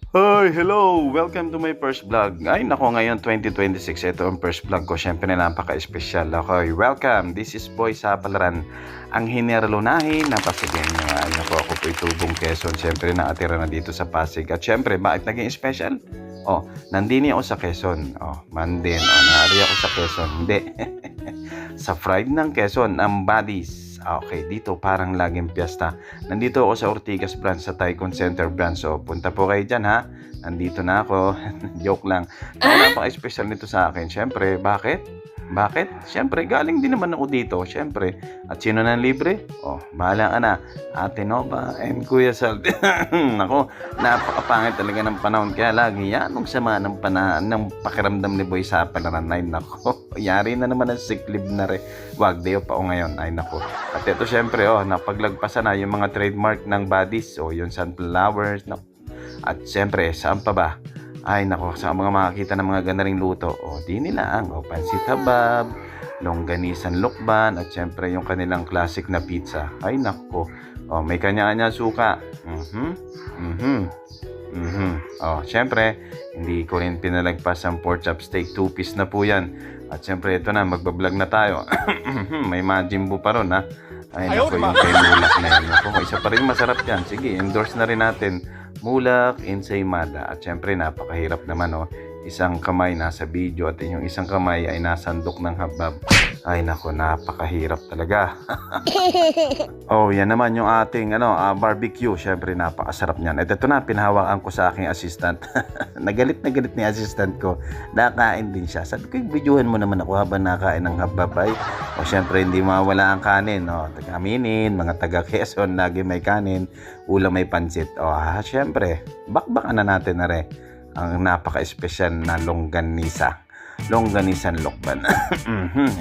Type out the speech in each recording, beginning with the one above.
Hi, hello! Welcome to my first vlog. Ay, nako, ngayon 2026, ito ang first vlog ko. Siyempre napaka-espesyal. Okay, welcome. This is Boy sa Palaran. Ang hineralunahin na Pasigueño. Ay, nako, ako po'y tubong Quezon. Siyempre nakatira na dito sa Pasig. At siyempre, bakit naging special? Oh, nandini ako sa Quezon. Oh, Mandin. Oh, naari ako sa Quezon. Hindi. Sa Fried ng Quezon, ang Buddies. Okay, dito parang laging piyesta. Nandito ako sa Ortigas branch, sa Tycoon Center branch. So, punta po kayo dyan, ha? Nandito na ako. Joke lang. Kaya napaka-special nito sa akin. Siyempre, bakit? Bakit? Siyempre, galing din naman ako dito. Siyempre. At sino nang libre? Oh, bahala ka na. Ate Nova and Kuya Sal. Nako, napakapangit talaga ng panahon. Kaya lagi yan, nung sama ng ng pakiramdam ni Boy sa Palaran. Ay, nako. Yari na naman ang sick leave na rin. Wag, day pa ako ngayon. Ay, nako. At ito, siyempre, napaglagpasan na yung mga trademark ng Buddies. O, yung sunflowers. No. At siyempre, saan pa ba? Ay nako, sa mga makakita ng mga ganaring luto, di nila ang pansit habab, longganisan lukban, at syempre yung kanilang classic na pizza. Ay nako, may kanya-kanya suka. Syempre, hindi ko rin pinalagpas ang pork chop steak, 2-piece na po yan. At syempre, ito na, magbablog na tayo. May majimbo pa ron, ha. Ay nako, yung kay Mulak na yan. Nako, isa pa rin masarap yan. Sige, endorse na rin natin. Mulak, Ensaymada. At syempre, napakahirap naman, isang kamay nasa video at yung isang kamay ay nasandok ng habab. Ay nako, napakahirap talaga. Yan naman yung ating barbecue. Syempre, napakasarap niyan. At ito na, pinahawakan ko sa aking assistant. Nagalit na galit ni assistant ko. Nakain din siya. Sabi ko, videohan mo naman ako habang nakain ng habab. Syempre, hindi mawala ang kanin. Taga-Aminin, mga taga-Quezon, lagi may kanin. Ulam may pansit. Syempre, bakbakan na natin na rin ang napaka-espesyal na longganisan lukban.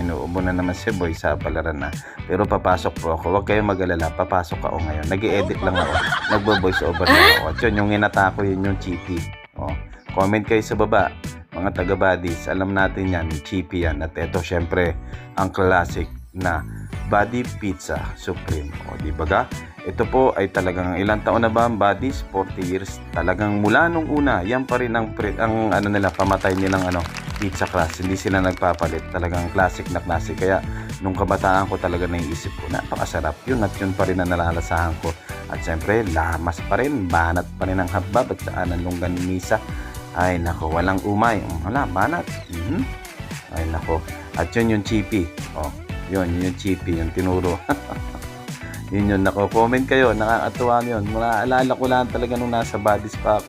Inuubo na naman si Boy sa Palaran na. Pero papasok po ako. Huwag kayong mag-alala. Papasok ako ngayon. Nag-i-edit lang ako. Nagbo-voice over na ako. At yun, yung inatako yun yung chippy. Comment kayo sa baba. Mga taga-buddies. Alam natin yan. Chippy yan. At ito, syempre, ang classic na Buddy Pizza Supreme. Di ba ga? Ito po ay talagang ilang taon na ba ang Buddies? 40 years. Talagang mula nung una, yan pa rin ang nila, pamatay nilang pizza class. Hindi sila nagpapalit. Talagang classic na classic. Kaya nung kabataan ko talaga naiisip ko, napakasarap yun at yun pa rin ang nalalasahan ko. At siyempre, lamas pa rin, banat pa rin ang habab at saan ang longganisa. Ay nako, walang umay. Wala, banat. Ay nako. At yun yung chippy. Yun yung chippy, yung tinuro. Yun, nako-comment kayo, nakakatuwa yun. Alala ko lang talaga nung nasa Buddies pa